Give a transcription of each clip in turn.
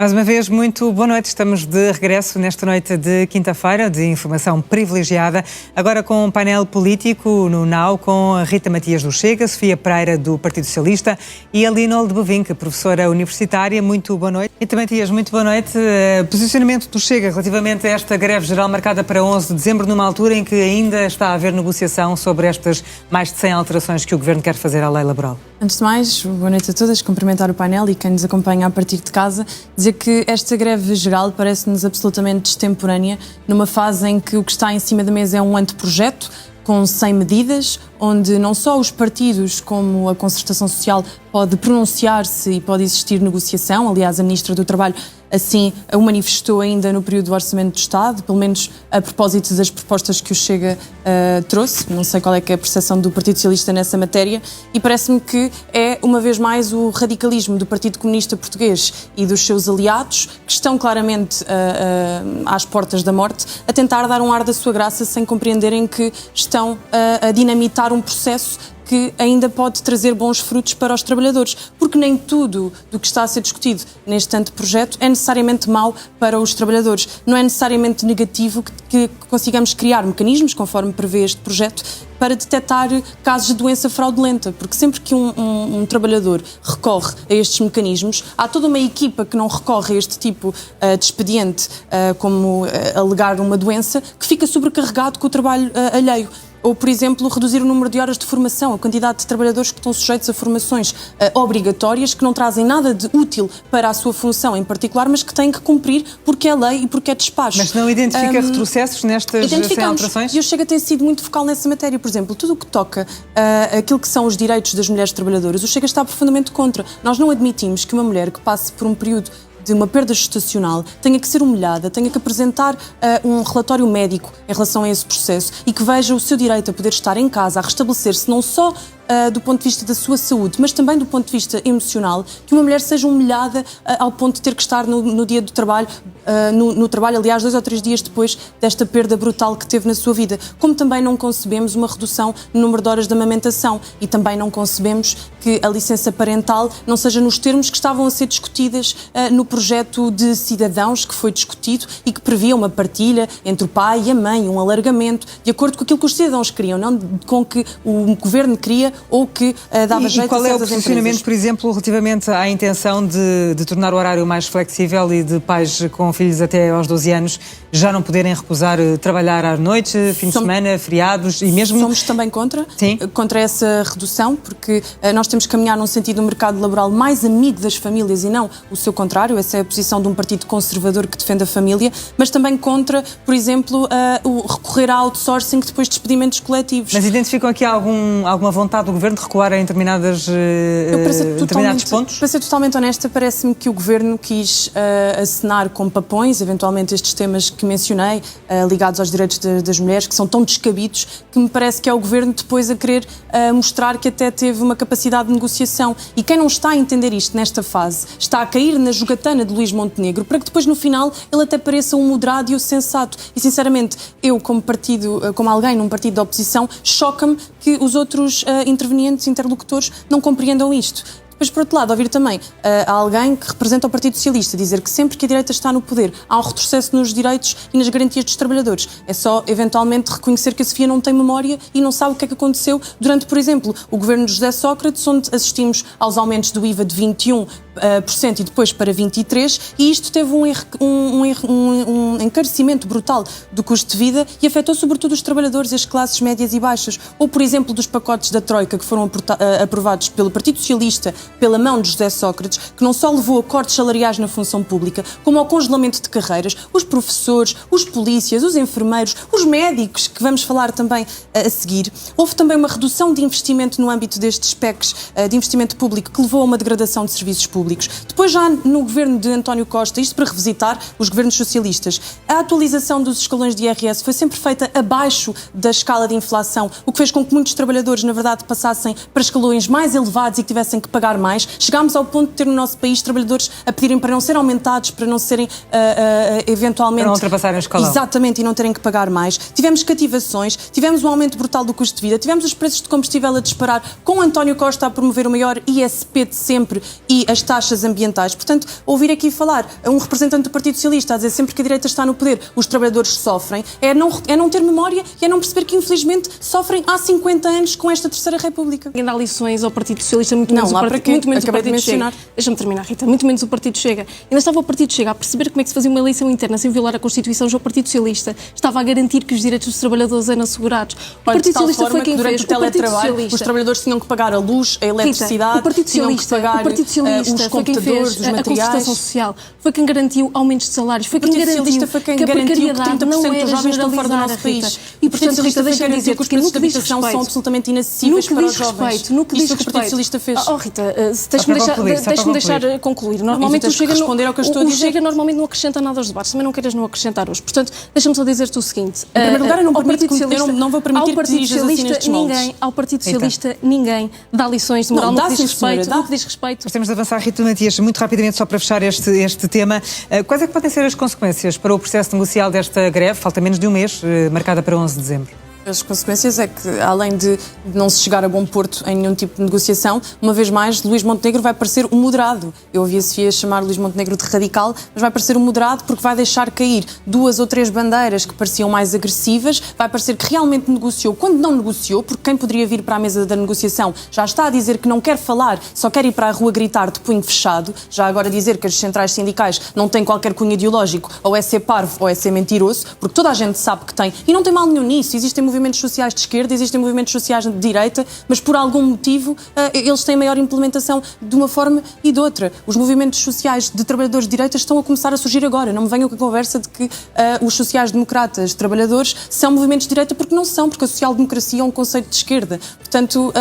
Mais uma vez, muito boa noite. Estamos de regresso nesta noite de quinta-feira, de informação privilegiada. Agora com um painel político no NAU, com a Rita Matias do Chega, Sofia Pereira do Partido Socialista e a Lina Oldebovink, professora universitária. Muito boa noite. Rita Matias, muito boa noite. Posicionamento do Chega relativamente a esta greve geral marcada para 11 de dezembro, numa altura em que ainda está a haver negociação sobre estas mais de 100 alterações que o Governo quer fazer à lei laboral. Antes de mais, boa noite a todas, cumprimentar o painel e quem nos acompanha a partir de casa, dizer que esta greve geral parece-nos absolutamente extemporânea, numa fase em que o que está em cima da mesa é um anteprojeto, com 100 medidas, onde não só os partidos como a concertação social pode pronunciar-se e pode existir negociação. Aliás, a Ministra do Trabalho assim o manifestou ainda no período do Orçamento do Estado, pelo menos a propósito das propostas que o Chega trouxe. Não sei qual é que é a percepção do Partido Socialista nessa matéria e parece-me que é, uma vez mais, o radicalismo do Partido Comunista Português e dos seus aliados, que estão claramente às portas da morte, a tentar dar um ar da sua graça sem compreenderem que estão a dinamitar um processo que ainda pode trazer bons frutos para os trabalhadores, porque nem tudo do que está a ser discutido neste anteprojeto é necessariamente mau para os trabalhadores. Não é necessariamente negativo que consigamos criar mecanismos, conforme prevê este projeto, para detectar casos de doença fraudulenta, porque sempre que um trabalhador recorre a estes mecanismos, há toda uma equipa que não recorre a este tipo de expediente, como alegar uma doença, que fica sobrecarregado com o trabalho alheio. Ou, por exemplo, reduzir o número de horas de formação, a quantidade de trabalhadores que estão sujeitos a formações obrigatórias, que não trazem nada de útil para a sua função em particular, mas que têm que cumprir porque é lei e porque é despacho. Mas não identifica retrocessos nestas alterações? E o Chega tem sido muito focal nessa matéria. Por exemplo, tudo o que toca aquilo que são os direitos das mulheres trabalhadoras, o Chega está profundamente contra. Nós não admitimos que uma mulher que passe por um período de uma perda gestacional tenha que ser humilhada, tenha que apresentar um relatório médico em relação a esse processo e que veja o seu direito a poder estar em casa, a restabelecer-se não só do ponto de vista da sua saúde, mas também do ponto de vista emocional, que uma mulher seja humilhada ao ponto de ter que estar no dia do trabalho, no trabalho, aliás, 2 ou 3 dias depois desta perda brutal que teve na sua vida. Como também não concebemos uma redução no número de horas de amamentação e também não concebemos que a licença parental não seja nos termos que estavam a ser discutidas no projeto de cidadãos que foi discutido e que previa uma partilha entre o pai e a mãe, um alargamento, de acordo com aquilo que os cidadãos queriam, não com que o Governo queria ou que dava jeito a certas empresas. E qual é o posicionamento, por exemplo, relativamente à intenção de tornar o horário mais flexível e de pais com filhos até aos 12 anos já não poderem recusar trabalhar à noite, fim de semana, feriados e mesmo... Somos também contra essa redução, porque nós temos que caminhar num sentido de um mercado laboral mais amigo das famílias e não o seu contrário. Essa é a posição de um partido conservador que defende a família, mas também contra, por exemplo, o recorrer ao outsourcing depois de despedimentos coletivos. Mas identificam aqui alguma vontade do Governo de recuar em determinados pontos? Para ser totalmente honesta, parece-me que o Governo quis acenar com papões, eventualmente estes temas que mencionei, ligados aos direitos das mulheres, que são tão descabidos, que me parece que é o Governo depois a querer mostrar que até teve uma capacidade de negociação. E quem não está a entender isto nesta fase, está a cair na jogatana de Luís Montenegro, para que depois no final ele até pareça um moderado e o sensato. E sinceramente, eu como alguém num partido de oposição, choca-me que os outros intervenientes, interlocutores, não compreendam isto. Mas, por outro lado, ouvir também alguém que representa o Partido Socialista dizer que sempre que a direita está no poder há um retrocesso nos direitos e nas garantias dos trabalhadores. É só, eventualmente, reconhecer que a Sofia não tem memória e não sabe o que é que aconteceu durante, por exemplo, o governo de José Sócrates, onde assistimos aos aumentos do IVA de 21% e depois para 23%, e isto teve um encarecimento brutal do custo de vida e afetou sobretudo os trabalhadores e as classes médias e baixas. Ou, por exemplo, dos pacotes da Troika que foram aprovados pelo Partido Socialista, pela mão de José Sócrates, que não só levou a cortes salariais na função pública, como ao congelamento de carreiras, os professores, os polícias, os enfermeiros, os médicos, que vamos falar também a seguir. Houve também uma redução de investimento no âmbito destes PECs de investimento público, que levou a uma degradação de serviços públicos. Depois, já no governo de António Costa, isto para revisitar os governos socialistas, a atualização dos escalões de IRS foi sempre feita abaixo da escala de inflação, o que fez com que muitos trabalhadores, na verdade, passassem para escalões mais elevados e que tivessem que pagar mais. Chegámos ao ponto de ter no nosso país trabalhadores a pedirem para não serem aumentados, para não serem eventualmente... Para não ultrapassarem o escalão. Exatamente, e não terem que pagar mais. Tivemos cativações, tivemos um aumento brutal do custo de vida, tivemos os preços de combustível a disparar, com António Costa a promover o maior ISP de sempre e as taxas ambientais. Portanto, ouvir aqui falar um representante do Partido Socialista a dizer sempre que a direita está no poder, os trabalhadores sofrem, é não ter memória e é não perceber que, infelizmente, sofrem há 50 anos com esta Terceira República. E dar lições ao Partido Socialista, muito menos o Partido Chega. Deixa-me terminar, Rita. Muito menos o Partido Chega. Ainda estava o Partido Chega a perceber como é que se fazia uma eleição interna sem violar a Constituição. Já o Partido Socialista estava a garantir que os direitos dos trabalhadores eram assegurados. O Partido Socialista foi quem fez. O teletrabalho, os trabalhadores tinham que pagar a luz, a eletricidade, Rita, o Partido Socialista os foi quem fez a concertação social, foi quem garantiu aumentos de salários, foi quem garantiu que a precariedade não era generalizada, Rita. E, portanto, Rita, deixa-me dizer que no que diz respeito são absolutamente inacessíveis para os jovens. No que diz respeito, o Partido Socialista fez. Rita, deixa-me deixar concluir. Normalmente o Chega normalmente não acrescenta nada aos debates, também não queiras não acrescentar hoje. Portanto, deixa-me só dizer-te o seguinte. Em primeiro lugar, eu não vou permitir que dirijas assim nestes moldes. Ao Partido Socialista, ninguém dá lições de moral no que diz respeito. Nós temos de avançar, Rita Matias, muito rapidamente, só para fechar este tema. Quais é que podem ser as consequências para o processo negocial desta greve? Falta menos de um mês, marcada para 11 de dezembro. As consequências é que, além de não se chegar a bom porto em nenhum tipo de negociação, uma vez mais, Luís Montenegro vai parecer um moderado. Eu ouvi a Sofia chamar Luís Montenegro de radical, mas vai parecer um moderado porque vai deixar cair 2 ou 3 bandeiras que pareciam mais agressivas, vai parecer que realmente negociou quando não negociou, porque quem poderia vir para a mesa da negociação já está a dizer que não quer falar, só quer ir para a rua gritar de punho fechado, já agora dizer que as centrais sindicais não têm qualquer cunho ideológico, ou é ser parvo ou é ser mentiroso, porque toda a gente sabe que tem, e não tem mal nenhum nisso, existem movimentos sociais de esquerda, existem movimentos sociais de direita, mas por algum motivo eles têm maior implementação de uma forma e de outra. Os movimentos sociais de trabalhadores de direita estão a começar a surgir agora. Não me venham com a conversa de que os sociais-democratas trabalhadores são movimentos de direita, porque não são, porque a social-democracia é um conceito de esquerda. Portanto,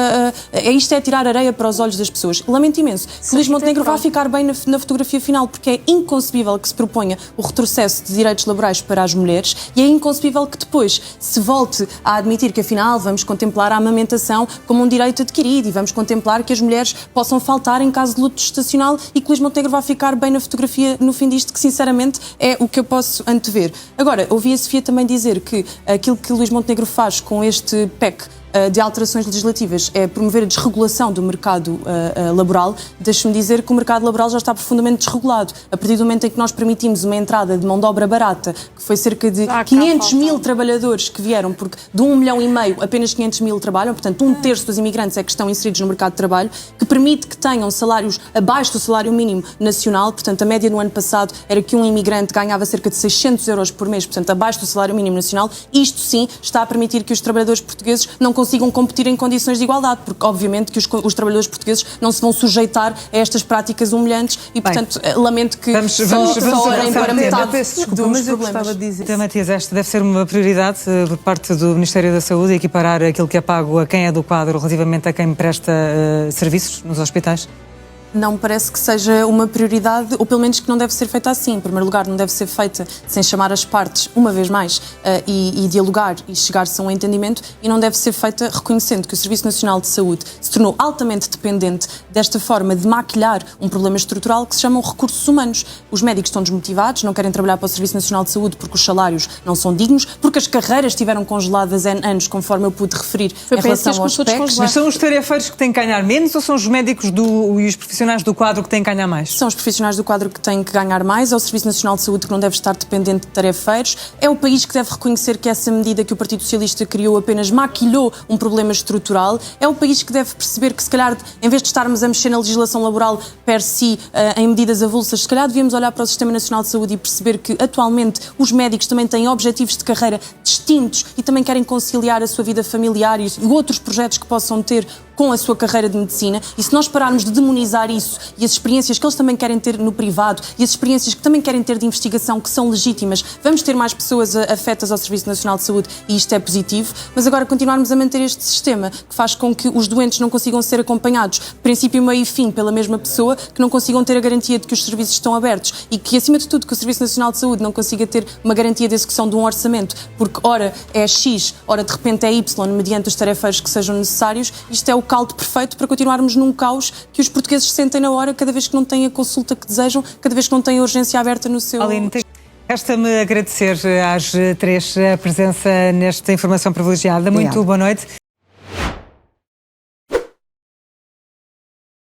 isto é tirar areia para os olhos das pessoas. Lamento imenso que Luís Montenegro vá ficar bem na fotografia final, porque é inconcebível que se proponha o retrocesso de direitos laborais para as mulheres e é inconcebível que depois se volte a admitir que, afinal, vamos contemplar a amamentação como um direito adquirido e vamos contemplar que as mulheres possam faltar em caso de luto gestacional e que Luís Montenegro vai ficar bem na fotografia no fim disto, que, sinceramente, é o que eu posso antever. Agora, ouvi a Sofia também dizer que aquilo que Luís Montenegro faz com este PEC de alterações legislativas é promover a desregulação do mercado laboral. Deixe-me dizer que o mercado laboral já está profundamente desregulado. A partir do momento em que nós permitimos uma entrada de mão de obra barata, que foi cerca de 500 mil trabalhadores que vieram, porque de 1,5 milhão apenas 500 mil trabalham, portanto 1/3 dos imigrantes é que estão inseridos no mercado de trabalho, que permite que tenham salários abaixo do salário mínimo nacional, portanto a média no ano passado era que um imigrante ganhava cerca de 600 euros por mês, portanto abaixo do salário mínimo nacional. Isto sim está a permitir que os trabalhadores portugueses não consigam competir em condições de igualdade, porque obviamente que os trabalhadores portugueses não se vão sujeitar a estas práticas humilhantes e, portanto, lamento que só olhem para metade dos problemas. Matias, esta deve ser uma prioridade por parte do Ministério da Saúde, equiparar aquilo que é pago a quem é do quadro relativamente a quem presta serviços nos hospitais? Não me parece que seja uma prioridade, ou pelo menos que não deve ser feita assim. Em primeiro lugar, não deve ser feita sem chamar as partes, uma vez mais, e dialogar e chegar-se a um entendimento, e não deve ser feita reconhecendo que o Serviço Nacional de Saúde se tornou altamente dependente desta forma de maquilhar um problema estrutural que se chamam recursos humanos. Os médicos estão desmotivados, não querem trabalhar para o Serviço Nacional de Saúde porque os salários não são dignos, porque as carreiras estiveram congeladas há anos, conforme eu pude referir em relação aos PECs. Mas são os tarefeiros que têm que ganhar menos ou são os médicos e os profissionais do quadro que têm que ganhar mais? São os profissionais do quadro que têm que ganhar mais, é o Serviço Nacional de Saúde que não deve estar dependente de tarefeiros, é o país que deve reconhecer que essa medida que o Partido Socialista criou apenas maquilhou um problema estrutural, é o país que deve perceber que, se calhar, em vez de estarmos a mexer na legislação laboral per si, em medidas avulsas, se calhar devíamos olhar para o Sistema Nacional de Saúde e perceber que, atualmente, os médicos também têm objetivos de carreira distintos e também querem conciliar a sua vida familiar e outros projetos que possam ter com a sua carreira de medicina, e se nós pararmos de demonizar isso e as experiências que eles também querem ter no privado e as experiências que também querem ter de investigação, que são legítimas, vamos ter mais pessoas afetas ao Serviço Nacional de Saúde e isto é positivo, mas agora continuarmos a manter este sistema que faz com que os doentes não consigam ser acompanhados, princípio, meio e fim, pela mesma pessoa, que não consigam ter a garantia de que os serviços estão abertos e que, acima de tudo, que o Serviço Nacional de Saúde não consiga ter uma garantia de execução de um orçamento, porque ora é X, ora de repente é Y, mediante os tarefeiros que sejam necessários, isto é o caldo perfeito para continuarmos num caos que os portugueses sentem na hora, cada vez que não têm a consulta que desejam, cada vez que não têm a urgência aberta no seu... Aline, resta-me agradecer às três a presença nesta informação privilegiada. Muito boa noite.